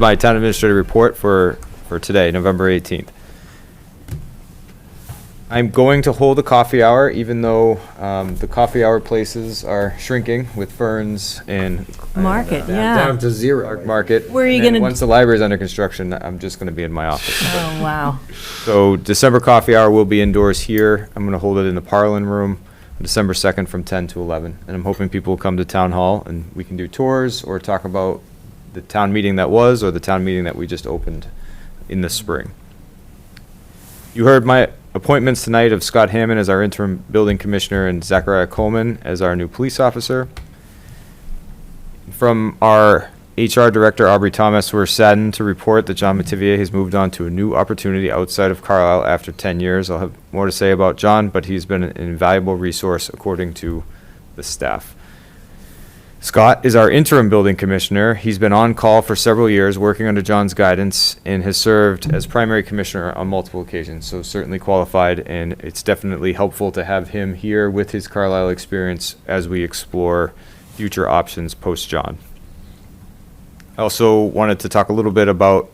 my town administrator report for today, November 18th. I'm going to hold a coffee hour, even though the coffee hour places are shrinking with Ferns and Market, yeah. Down to zero. Market. Where are you And then gonna- once the library is under construction, I'm just going to be in my office. Oh, wow. So December coffee hour will be indoors here. I'm going to hold it in the Parlin room on December 2nd from 10 to 11. And I'm hoping people will come to town hall and we can do tours or talk about the town meeting that was or the town meeting that we just opened in the spring. You heard my appointments tonight of Scott Hammond as our interim building commissioner and Zachariah Coleman as our new police officer. From our HR director, Aubrey Thomas, we're saddened to report that John Mativier has moved on to a new opportunity outside of Carlisle after 10 years. I'll have more to say about John, but he's been an invaluable resource according to the staff. Scott is our interim building commissioner. He's been on call for several years, working under John's guidance, and has served as primary commissioner on multiple occasions, so certainly qualified, and it's definitely helpful to have him here with his Carlisle experience as we explore future options post-John. I also wanted to talk a little bit about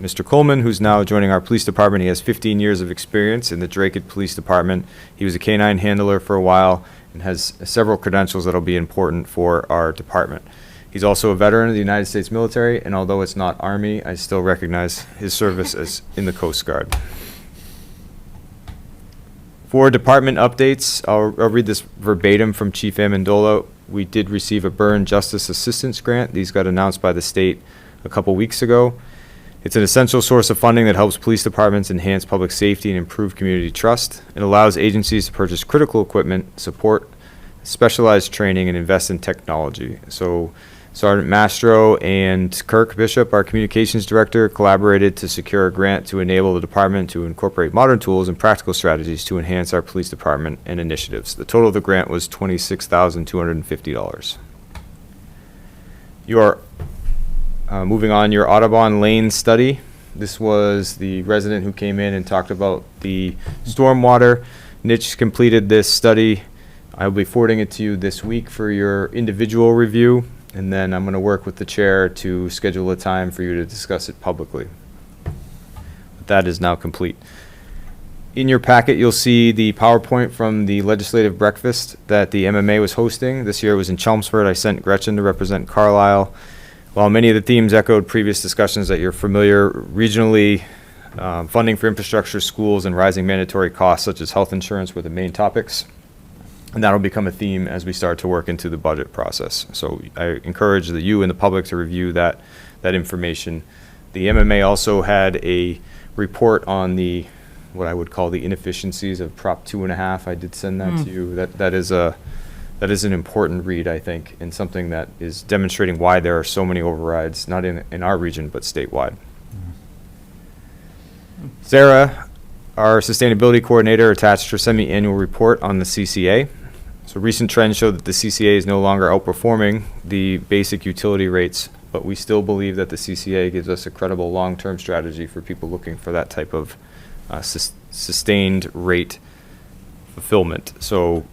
Mr. Coleman, who's now joining our police department. He has 15 years of experience in the Drake Police Department. He was a canine handler for a while and has several credentials that'll be important for our department. He's also a veteran of the United States military, and although it's not Army, I still recognize his service as in the Coast Guard. For department updates, I'll read this verbatim from Chief Amendola. We did receive a burn justice assistance grant. These got announced by the state a couple weeks ago. It's an essential source of funding that helps police departments enhance public safety and improve community trust. It allows agencies to purchase critical equipment, support specialized training, and invest in technology. So Sergeant Mastro and Kirk Bishop, our communications director, collaborated to secure a grant to enable the department to incorporate modern tools and practical strategies to enhance our police department and initiatives. The total of the grant was $26,250. You are moving on, your Audubon Lane study. This was the resident who came in and talked about the stormwater. Niche completed this study. I'll be forwarding it to you this week for your individual review, and then I'm going to work with the chair to schedule a time for you to discuss it publicly. But that is now complete. In your packet, you'll see the PowerPoint from the legislative breakfast that the MMA was hosting. This year it was in Chelmsford. I sent Gretchen to represent Carlisle. While many of the themes echoed previous discussions that you're familiar, regionally, funding for infrastructure, schools, and rising mandatory costs such as health insurance were the main topics. And that'll become a theme as we start to work into the budget process. So I encourage you and the public to review that information. The MMA also had a report on what I would call the inefficiencies of Prop 2.5. I did send that to you. That is an important read, I think, and something that is demonstrating why there are so many overrides, not in our region, but statewide. Sarah, our sustainability coordinator, attached her semi-annual report on the CCA. So recent trends show that the CCA is no longer outperforming the basic utility rates, but we still believe that the CCA gives us a credible long-term strategy for people looking for that type of sustained rate fulfillment. So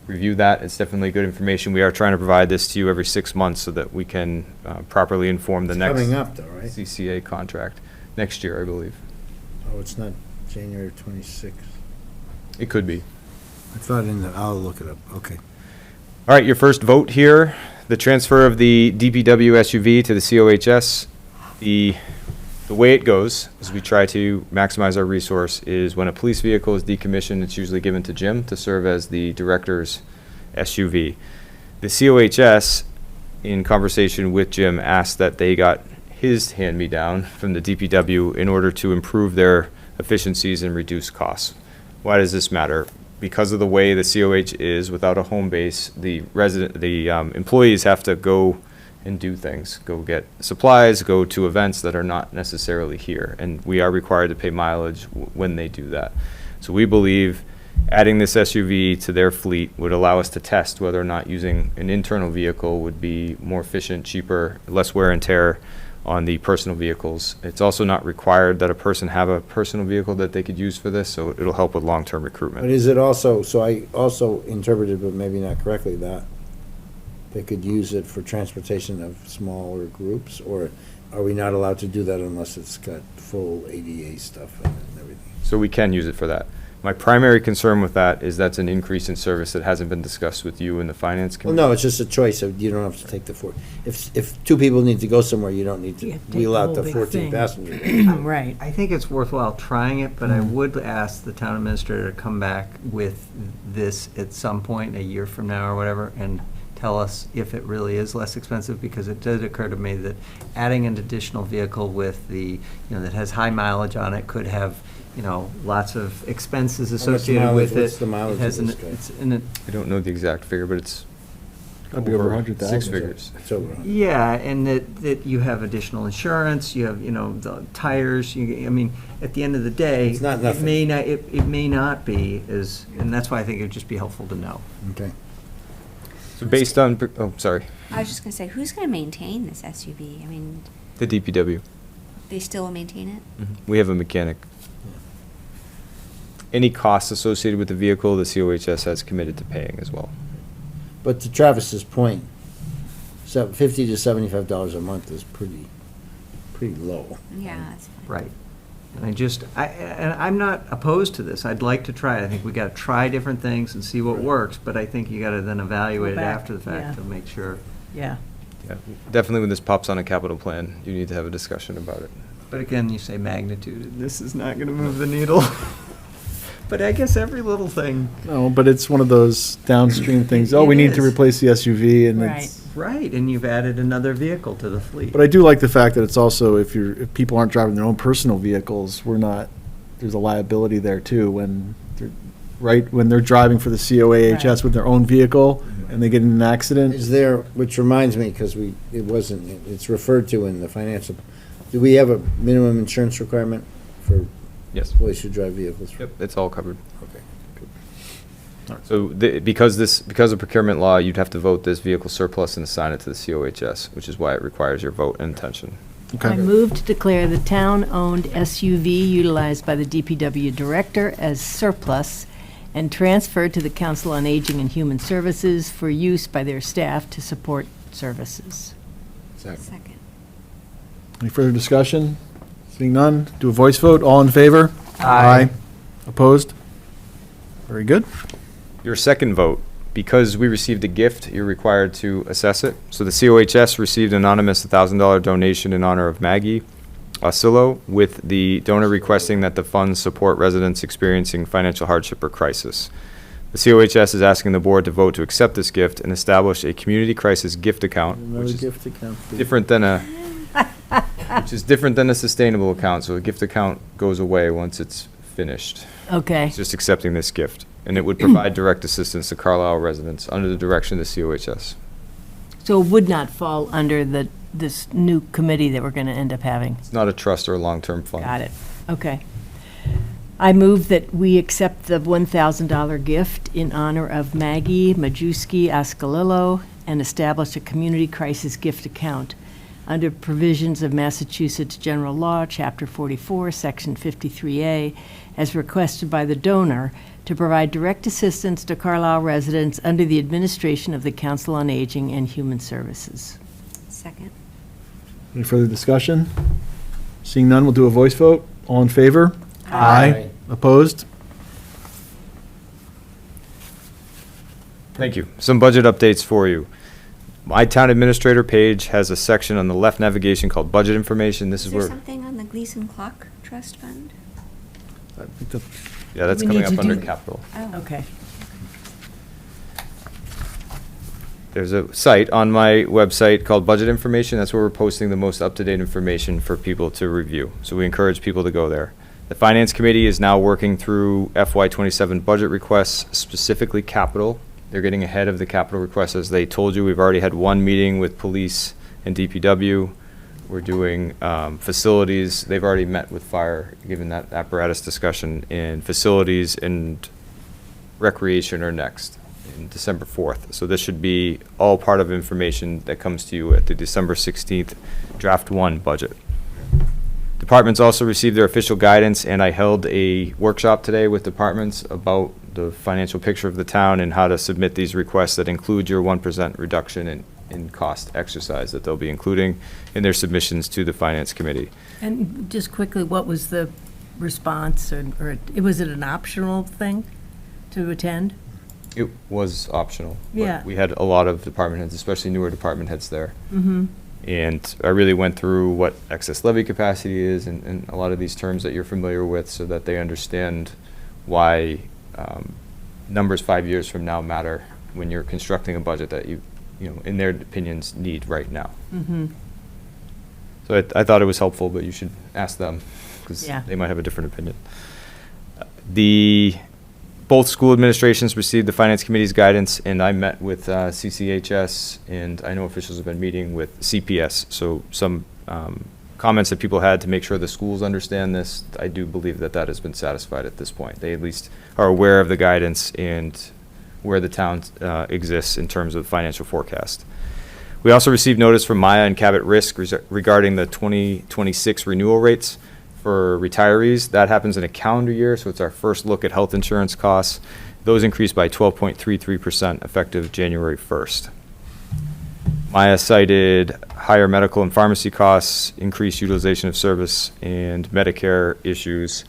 review that. It's definitely good information. We are trying to provide this to you every 6 months so that we can properly inform the next Coming up though, right? CCA contract next year, I believe. Oh, it's not January 26th. It could be. I thought I'll look it up. Okay. All right, your first vote here, the transfer of the DPW SUV to the COHS. The way it goes, as we try to maximize our resource, is when a police vehicle is decommissioned, it's usually given to Jim to serve as the director's SUV. The COHS, in conversation with Jim, asked that they got his hand-me-down from the DPW in order to improve their efficiencies and reduce costs. Why does this matter? Because of the way the COH is, without a home base, the employees have to go and do things, go get supplies, go to events that are not necessarily here, and we are required to pay mileage when they do that. So we believe adding this SUV to their fleet would allow us to test whether or not using an internal vehicle would be more efficient, cheaper, less wear and tear on the personal vehicles. It's also not required that a person have a personal vehicle that they could use for this, so it'll help with long-term recruitment. But is it also, so I also interpreted, but maybe not correctly, that they could use it for transportation of smaller groups, or are we not allowed to do that unless it's got full ADA stuff in it and everything? So we can use it for that. My primary concern with that is that's an increase in service that hasn't been discussed with you and the finance Well, committee. no, it's just a choice of, you don't have to take the if two people need to go somewhere, you don't need You to have to take wheel the out whole the big 14 thing. passengers. Right. I think it's worthwhile trying it, but I would ask the town administrator to come back with this at some point, a year from now or whatever, and tell us if it really is less expensive, because it did occur to me that adding an additional vehicle with that has high mileage on it could have, lots of expenses associated mileage? with it. What's the mileage It has of an- this guy? it's in it. I don't know the exact figure, but it's That'd be over 100,000. 6 figures. It's over. Yeah, and that you have additional insurance, you have, the tires, at the end of the day. It's not nothing. It may not be as, and that's why I think it'd just be helpful to know. Okay. So based on, sorry, I was just gonna say, who's gonna maintain this SUV? I mean, the DPW. they still will maintain it? We have a mechanic. Any costs associated with the vehicle, the COHS has committed to paying as well. But to Travis's point, $50 to $75 a month is pretty low. Yeah, that's fine. Right. And I'm not opposed to this. I'd like to try it. I think we gotta try different things and see what Right. works, but I think you gotta then evaluate it Go back, after the fact yeah. to make sure. Yeah. Yeah, definitely when this pops on a capital plan, you need to have a discussion about it. But again, you say magnitude, and this is not gonna move the needle. But I guess every little thing. No, but it's one of those downstream things. Oh, we It need to is. replace the SUV, and Right. it's. Right, and you've added another vehicle to the fleet. But I do like the fact that it's also, if people aren't driving their own personal vehicles, there's a liability there too when they're driving for the COAHS Right. with their own vehicle and they get in an accident. Is there, which reminds me, because it's referred to in the financial, do we have a minimum insurance requirement for Yes. employees who drive vehicles? Yep, it's all covered. Okay. So because of procurement law, you'd have to vote this vehicle surplus and assign it to the COHS, which is why it requires your vote and intention. I move to declare the town-owned SUV utilized by the DPW director as surplus and transferred to the Council on Aging and Human Services for use by their staff to support services. Second. Any further discussion? Seeing none, do a voice vote. All in favor? Aye. Opposed? Very good. Your second vote, because we received a gift, you're required to assess it. So the COHS received an anonymous $1,000 donation in honor of Maggie Oscillo, with the donor requesting that the funds support residents experiencing financial hardship or crisis. The COHS is asking the board to vote to accept this gift and establish a community crisis gift account, Another which is gift account. different than a sustainable account. So the gift account goes away once it's finished. Okay. It's just accepting this gift. And it would provide direct assistance to Carlisle residents under the direction of the COHS. So it would not fall under this new committee that we're going to end up having? It's not a trust or a long-term fund. Got it. Okay. I move that we accept the $1,000 gift in honor of Maggie Majewski Ascalillo and establish a community crisis gift account under provisions of Massachusetts General Law, Chapter 44, Section 53A, as requested by the donor, to provide direct assistance to Carlisle residents under the administration of the Council on Aging and Human Services. Second. Any further discussion? Seeing none, we'll do a voice vote. All in favor? Aye. Opposed? Thank you. Some budget updates for you. My town administrator page has a section on the left navigation called budget information. This Is is there where, something on the Gleason Clock Trust Fund? I think that- yeah, that's We coming need up to under do- capital. Oh. Okay. There's a site on my website called Budget Information. That's where we're posting the most up-to-date information for people to review. So we encourage people to go there. The Finance Committee is now working through FY27 budget requests, specifically capital. They're getting ahead of the capital requests. As they told you, we've already had one meeting with police and DPW. We're doing facilities. They've already met with fire, given that apparatus discussion, in facilities and recreation are next in December 4th. So this should be all part of information that comes to you at the December 16th Draft 1 budget. Departments also received their official guidance, and I held a workshop today with departments about the financial picture of the town and how to submit these requests that include your 1% reduction in in cost exercise that they'll be including in their submissions to the Finance Committee. And just quickly, what was the response, or was it an optional thing to attend? It was optional. but Yeah. We had a lot of department heads, especially newer department heads there. Mm-hmm. And I really went through what excess levy capacity is and a lot of these terms that you're familiar with so that they understand why numbers 5 years from now matter when you're constructing a budget that you know, in their opinions, need right now. Mm-hmm. So I thought it was helpful, but you should ask them because Yeah. they might have a different opinion. Both school administrations received the Finance Committee's guidance, and I met with CCHS, and I know officials have been meeting with CPS. So some comments that people had to make sure the schools understand this, I do believe that that has been satisfied at this point. They at least are aware of the guidance and where the town exists in terms of financial forecast. We also received notice from Maya and Cabot Risk regarding the 2026 renewal rates for retirees. That happens in a calendar year, so it's our first look at health insurance costs. Those increased by 12.33% effective January 1st. Maya cited higher medical and pharmacy costs, increased utilization of service, and Medicare issues,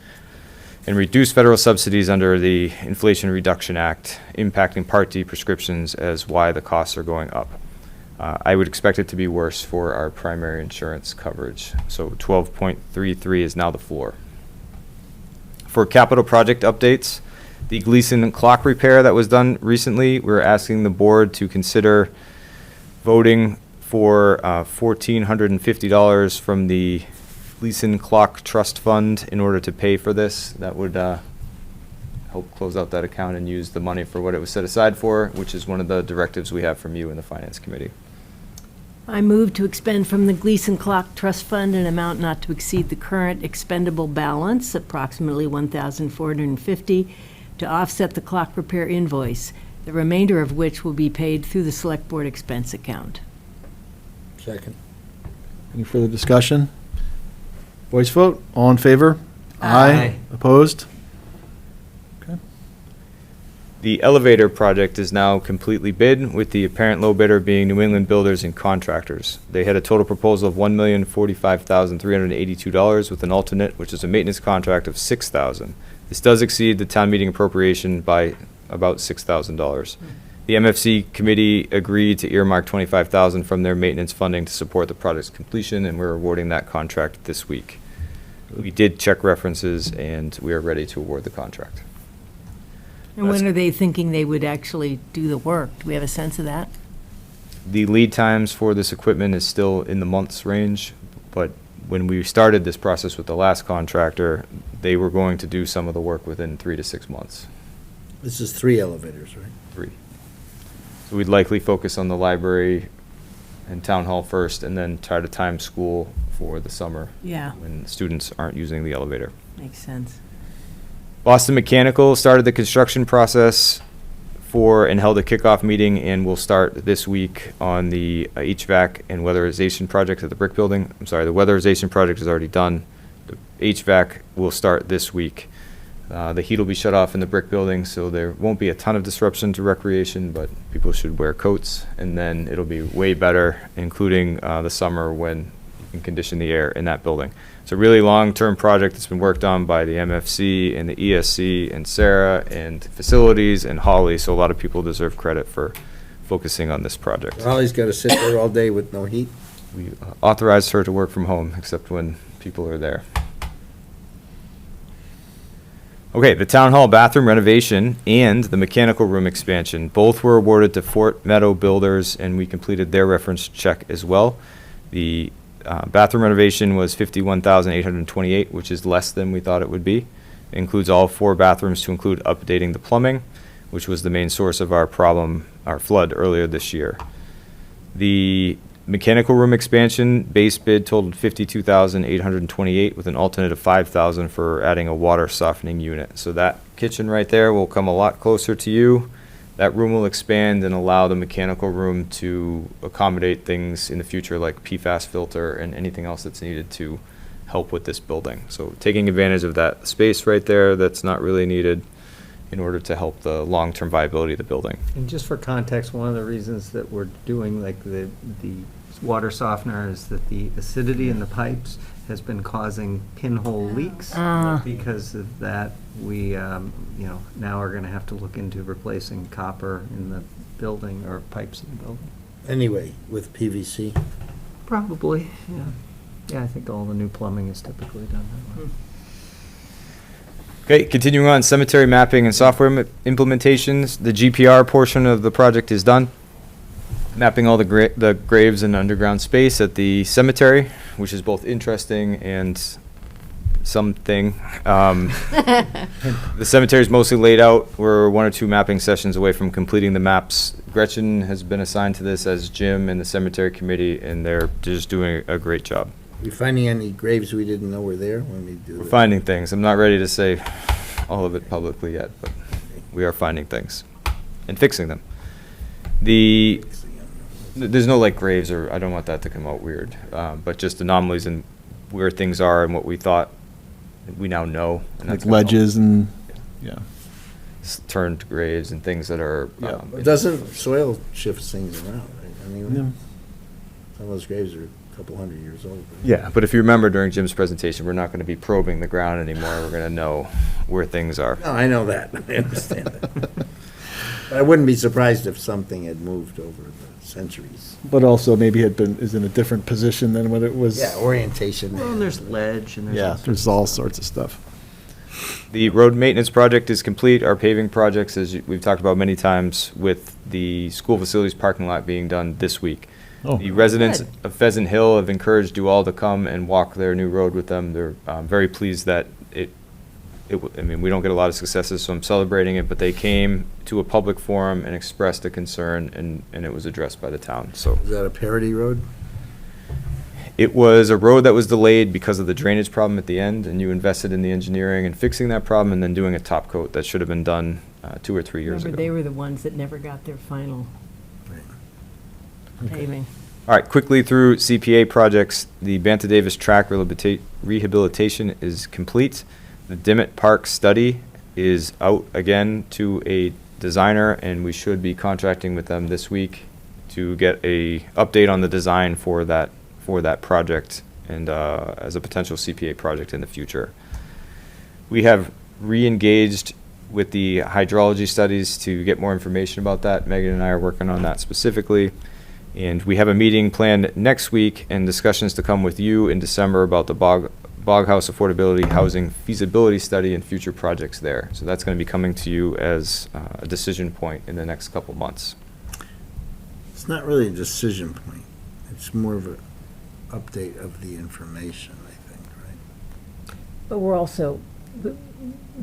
and reduced federal subsidies under the Inflation Reduction Act, impacting Part D prescriptions as why the costs are going up. I would expect it to be worse for our primary insurance coverage. So 12.33 is now the floor. For capital project updates, the Gleason clock repair that was done recently, we're asking the board to consider voting for $1,450 from the Gleason Clock Trust Fund in order to pay for this. That would help close out that account and use the money for what it was set aside for, which is one of the directives we have from you in the Finance Committee. I move to expend from the Gleason Clock Trust Fund an amount not to exceed the current expendable balance, approximately $1,450, to offset the clock repair invoice, the remainder of which will be paid through the Select Board expense account. Second. Any further discussion? Voice vote, all in favor? Aye. Opposed? Okay. The elevator project is now completely bid, with the apparent low bidder being New England Builders and Contractors. They had a total proposal of $1,045,382 with an alternate, which is a maintenance contract of $6,000. This does exceed the town meeting appropriation by about $6,000. The MFC committee agreed to earmark $25,000 from their maintenance funding to support the project's completion, and we're awarding that contract this week. We did check references, and we are ready to award the contract. And when are they thinking they would actually do the work? Do we have a sense of that? The lead times for this equipment is still in the months range, but when we started this process with the last contractor, they were going to do some of the work within 3 to 6 months. This is 3 elevators, right? 3. So we'd likely focus on the library and town hall first, and then try to time school for the summer Yeah, when students aren't using the elevator. makes sense. Boston Mechanical started the construction process and held a kickoff meeting, and will start this week on the HVAC and weatherization project at the brick building. I'm sorry, the weatherization project is already done. The HVAC will start this week. The heat will be shut off in the brick building, so there won't be a ton of disruption to recreation, but people should wear coats, and then it'll be way better, including the summer when you can condition the air in that building. It's a really long-term project that's been worked on by the MFC and the ESC and Sarah and facilities and Holly, so a lot of people deserve credit for focusing on this project. Holly's got to sit there all day with no heat. We authorized her to work from home, except when people are there. Okay, the town hall bathroom renovation and the mechanical room expansion, both were awarded to Fort Meadow Builders, and we completed their reference check as well. The bathroom renovation was $51,828, which is less than we thought it would be. It includes all 4 bathrooms to include updating the plumbing, which was the main source of our flood earlier this year. The mechanical room expansion base bid totaled $52,828 with an alternate of $5,000 for adding a water softening unit. So that kitchen right there will come a lot closer to you. That room will expand and allow the mechanical room to accommodate things in the future like PFAS filter and anything else that's needed to help with this building. So taking advantage of that space right there that's not really needed in order to help the long-term viability of the building. And just for context, one of the reasons that we're doing like the water softener is that the acidity in the pipes has been causing pinhole leaks. Ah. Because of that, we, now are gonna have to look into replacing copper in the building or pipes in the building. Anyway, with PVC. Probably, yeah. Yeah, I think all the new plumbing is typically done that way. Okay, continuing on, cemetery mapping and software implementations. The GPR portion of the project is done. Mapping all the graves and underground space at the cemetery, which is both interesting and something. The cemetery is mostly laid out. We're 1 or 2 mapping sessions away from completing the maps. Gretchen has been assigned to this as Jim and the cemetery committee, and they're just doing a great job. We finding any graves we didn't know were there when we do We're it? finding things. I'm not ready to say all of it publicly yet, but we are finding things and fixing them. There's no like graves, or I don't want that to come out weird, but just anomalies in where things are and what we thought we now know. And Like that's gonna help. ledges and, yeah. Turned graves and things that are. Yeah. It doesn't, soil shifts things around, right? I mean, Yeah. some of those graves are a couple hundred years old. Yeah, but if you remember during Jim's presentation, we're not going to be probing the ground anymore. We're going to know where things are. No, I know that. I understand that. But I wouldn't be surprised if something had moved over the centuries. But also maybe is in a different position than what it was. Yeah, orientation. Well, and there's ledge and there's. Yeah, all sorts there's of all stuff. sorts of stuff. The road maintenance project is complete. Our paving projects, as we've talked about many times, with the school facilities parking lot being done this week. Oh. The residents Good. of Pheasant Hill have encouraged you all to come and walk their new road with them. They're very pleased that I mean, we don't get a lot of successes, so I'm celebrating it, but they came to a public forum and expressed a concern, and it was addressed by the town, so. Is that a parity road? It was a road that was delayed because of the drainage problem at the end, and you invested in the engineering and fixing that problem and then doing a top coat that should have been done 2 or 3 years Remember, ago. they were the ones that never got their final paving. All right, quickly through CPA projects. The Banta Davis track rehabilitation is complete. The Dimmitt Park study is out again to a designer, and we should be contracting with them this week to get a update on the design for that project and as a potential CPA project in the future. We have re-engaged with the hydrology studies to get more information about that. Megan and I are working on that specifically. And we have a meeting planned next week and discussions to come with you in December about the Bog House Affordability Housing Feasibility Study and future projects there. So that's going to be coming to you as a decision point in the next couple months. It's not really a decision point. It's more of an update of the information, I think, right? But we're also,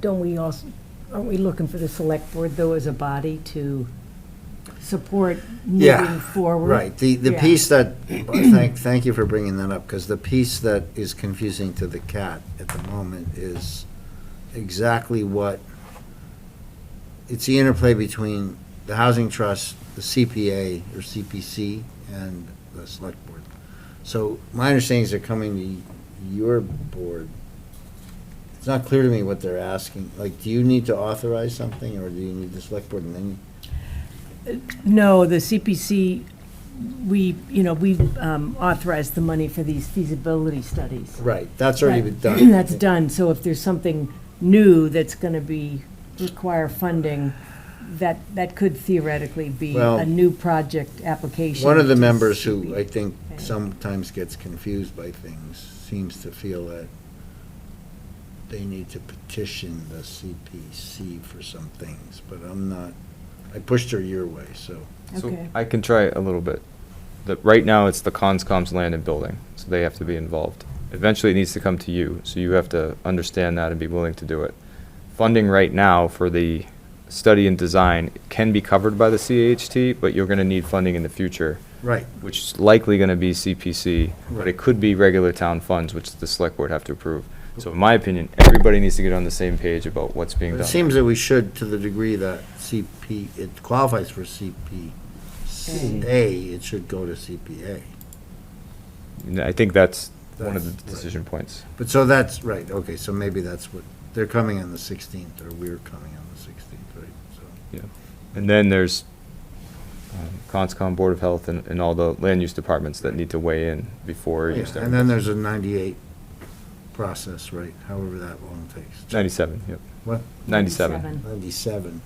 aren't we looking for the select board, though, as a body to support Yeah, moving forward? Right, the Yeah. piece that, thank you for bringing that up, because the piece that is confusing to the cat at the moment is exactly what, it's the interplay between the housing trust, the CPA or CPC, and the select board. So my understanding is they're coming to your board. It's not clear to me what they're asking. Like, do you need to authorize something, or do you need the select board and then? No, the CPC, we've authorized the money for these feasibility studies. Right, that's already been done. That's done, so if there's something new that's gonna require funding, that could theoretically be Well, a new project application. One of the to members who CP. I think Okay. sometimes gets confused by things seems to feel that they need to petition the CPC for some things, but I'm not, I pushed her your way, so. So Okay. I can try a little bit. Right now, it's the Conscom's land and building, so they have to be involved. Eventually, it needs to come to you, so you have to understand that and be willing to do it. Funding right now for the study and design can be covered by the CAHT, but you're going to need funding in the future, Right. which is likely going to be CPC, but Right. it could be regular town funds, which the select board have to approve. So in my opinion, everybody needs to get on the same page about what's being It done. seems that we should, to the degree that it qualifies for CPA, it should go to CPA. And I think that's one of the That's right. decision points. But so that's, right, okay, so maybe that's what They're coming on the 16th, or we're coming on the 16th, right? So, Yeah. And then there's Conscom, Board of Health, and all the land use departments that need to weigh in before you yeah, start. and then there's a 98 process, right? However that long takes. 97, yep. What? 97. 97.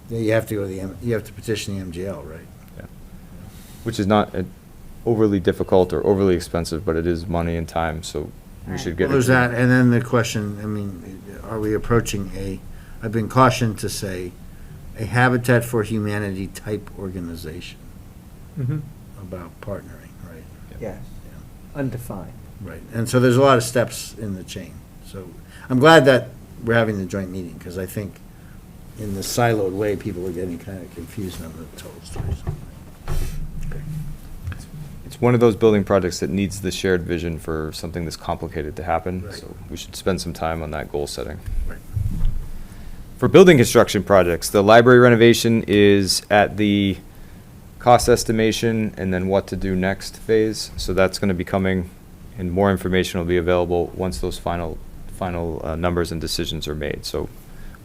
Yeah, you have to go to you have to petition the MGL, right? Yeah. Which is not overly difficult or overly expensive, but it is money and time, so we Right. should get Well, it. there's that, and then the question, I mean, are we approaching I've been cautioned to say, a Habitat for Humanity type organization about partnering, right? Yes, Yeah. undefined. Right, and so there's a lot of steps in the chain. So I'm glad that we're having the joint meeting, because I think in the siloed way, people are getting kind of confused on the total story. It's one of those building projects that needs the shared vision for something this complicated to happen, Right. so we should spend some time on that goal setting. Right. For building construction projects, the library renovation is at the cost estimation and then what to do next phase. So that's going to be coming, and more information will be available once those final numbers and decisions are made. So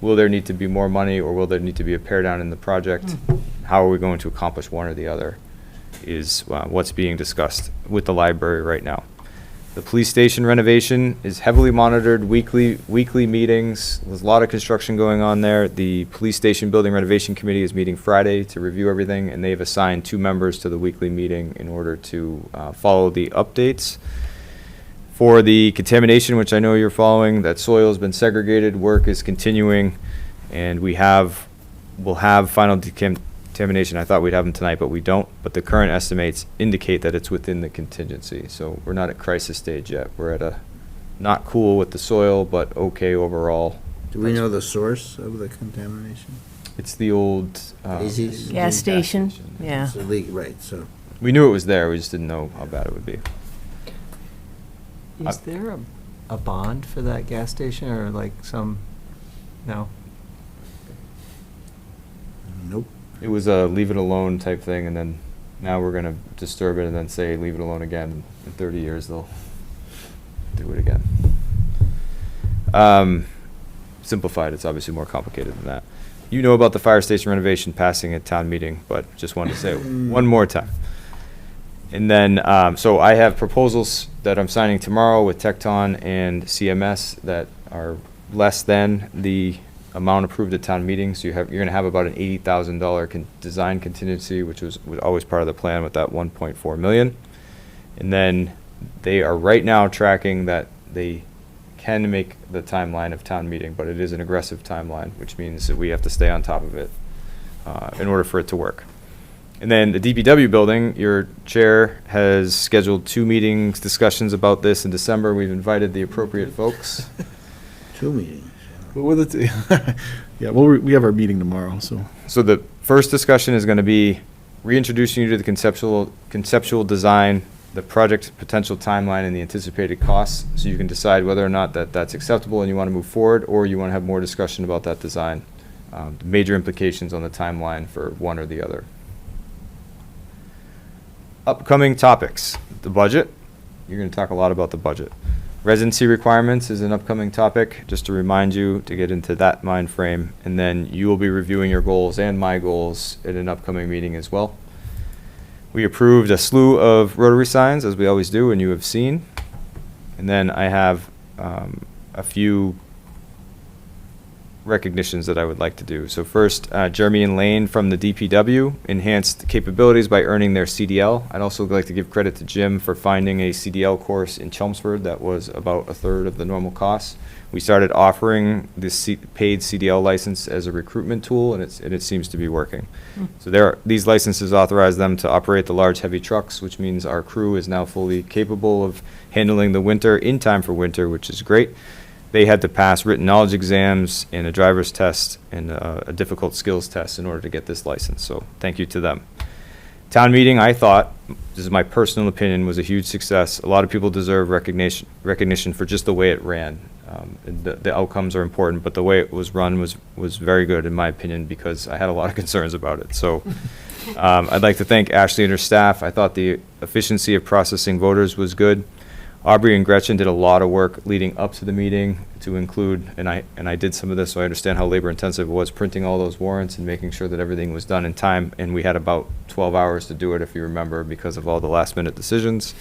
will there need to be more money, or will there need to be a pare down in the project? How are we going to accomplish one or the other is what's being discussed with the library right now. The police station renovation is heavily monitored, weekly meetings. There's a lot of construction going on there. The police station building renovation committee is meeting Friday to review everything, and they've assigned 2 members to the weekly meeting in order to follow the updates. For the contamination, which I know you're following, that soil has been segregated, work is continuing, and we'll have final contamination. I thought we'd have them tonight, but we don't. But the current estimates indicate that it's within the contingency. So we're not at crisis stage yet. We're at a not cool with the soil, but okay overall. Do we know the source of the contamination? It's the old Daisies? Gas station, yeah. It's a leak, right, so. We knew it was there. We just didn't know how bad it would be. Is there a bond for that gas station, or like no? Nope. It was a leave it alone type thing, and then now we're going to disturb it and then say leave it alone again. In 30 years, they'll do it again. Simplified, it's obviously more complicated than that. You know about the fire station renovation passing at town meeting, but just wanted to say it one more time. And then, so I have proposals that I'm signing tomorrow with Tecton and CMS that are less than the amount approved at town meeting. So you're going to have about an $80,000 design contingency, which was always part of the plan with that 1.4 million. And then they are right now tracking that they can make the timeline of town meeting, but it is an aggressive timeline, which means that we have to stay on top of it in order for it to work. And then the DPW building, your chair has scheduled 2 meetings, discussions about this in December. We've invited the appropriate folks. 2 meetings. What was it? Yeah, well, we have our meeting tomorrow, so. So the first discussion is going to be reintroducing you to the conceptual design, the project potential timeline, and the anticipated costs, so you can decide whether or not that's acceptable and you want to move forward, or you want to have more discussion about that design, the major implications on the timeline for one or the other. Upcoming topics, the budget. You're going to talk a lot about the budget. Residency requirements is an upcoming topic, just to remind you to get into that mind frame. And then you will be reviewing your goals and my goals at an upcoming meeting as well. We approved a slew of Rotary signs, as we always do, and you have seen. And then I have a few recognitions that I would like to do. So first, Jeremy and Lane from the DPW enhanced capabilities by earning their CDL. I'd also like to give credit to Jim for finding a CDL course in Chelmsford that was about 1/3 of the normal cost. We started offering this paid CDL license as a recruitment tool, and it seems to be working. So these licenses authorize them to operate the large heavy trucks, which means our crew is now fully capable of handling the winter in time for winter, which is great. They had to pass written knowledge exams and a driver's test and a difficult skills test in order to get this license. So thank you to them. Town meeting, I thought, this is my personal opinion, was a huge success. A lot of people deserve recognition for just the way it ran. The outcomes are important, but the way it was run was very good in my opinion, because I had a lot of concerns about it. So I'd like to thank Ashley and her staff. I thought the efficiency of processing voters was good. Aubrey and Gretchen did a lot of work leading up to the meeting to include, and I did some of this, so I understand how labor intensive it was, printing all those warrants and making sure that everything was done in time. And we had about 12 hours to do it, if you remember, because of all the last minute decisions.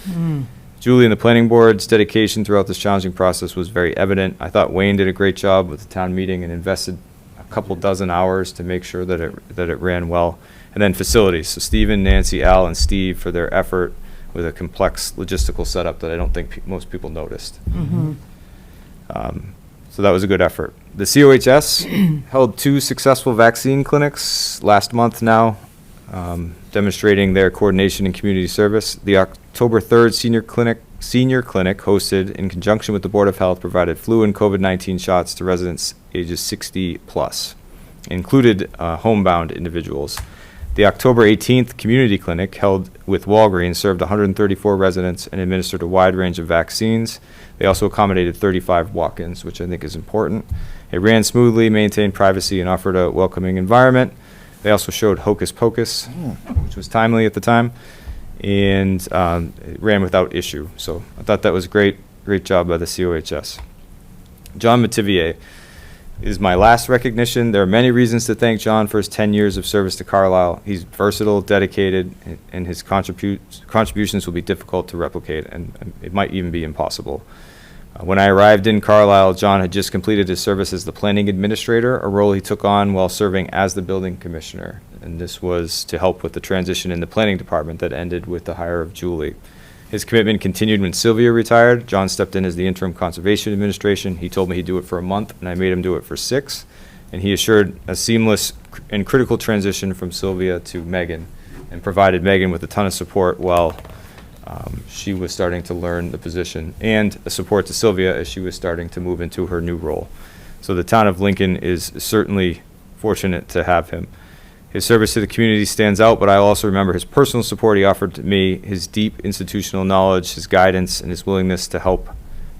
Julie and the planning board's dedication throughout this challenging process was very evident. I thought Wayne did a great job with the town meeting and invested a couple dozen hours to make sure that it ran well. And then facilities, so Stephen, Nancy, Al, and Steve for their effort with a complex logistical setup that I don't think most people noticed. So that was a good effort. The COHS held 2 successful vaccine clinics last month now, demonstrating their coordination and community service. The October 3rd senior clinic hosted, in conjunction with the Board of Health, provided flu and COVID-19 shots to residents ages 60 plus, included homebound individuals. The October 18th community clinic, held with Walgreens, served 134 residents and administered a wide range of vaccines. They also accommodated 35 walk-ins, which I think is important. It ran smoothly, maintained privacy, and offered a welcoming environment. They also showed Hocus Pocus, which was timely at the time, and it ran without issue. So I thought that was great job by the COHS. John Mativier is my last recognition. There are many reasons to thank John for his 10 years of service to Carlisle. He's versatile, dedicated, and his contributions will be difficult to replicate, and it might even be impossible. When I arrived in Carlisle, John had just completed his service as the planning administrator, a role he took on while serving as the building commissioner. And this was to help with the transition in the planning department that ended with the hire of Julie. His commitment continued when Sylvia retired. John stepped in as the interim conservation administration. He told me he'd do it for a month, and I made him do it for 6. And he assured a seamless and critical transition from Sylvia to Megan, and provided Megan with a ton of support while she was starting to learn the position, and a support to Sylvia as she was starting to move into her new role. So the town of Lincoln is certainly fortunate to have him. His service to the community stands out, but I also remember his personal support he offered to me. His deep institutional knowledge, his guidance, and his willingness to help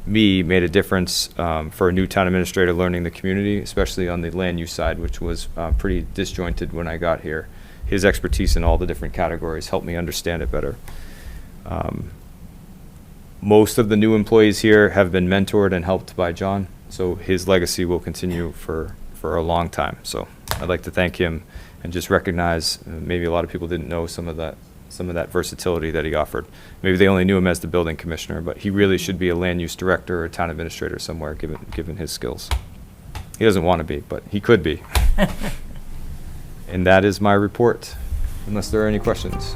me made a difference for a new town administrator learning the community, especially on the land use side, which was pretty disjointed when I got here. His expertise in all the different categories helped me understand it better. Most of the new employees here have been mentored and helped by John, so his legacy will continue for a long time. So I'd like to thank him and just recognize, maybe a lot of people didn't know some of that versatility that he offered. Maybe they only knew him as the building commissioner, but he really should be a land use director or a town administrator somewhere, given his skills. He doesn't want to be, but he could be. And that is my report, unless there are any questions.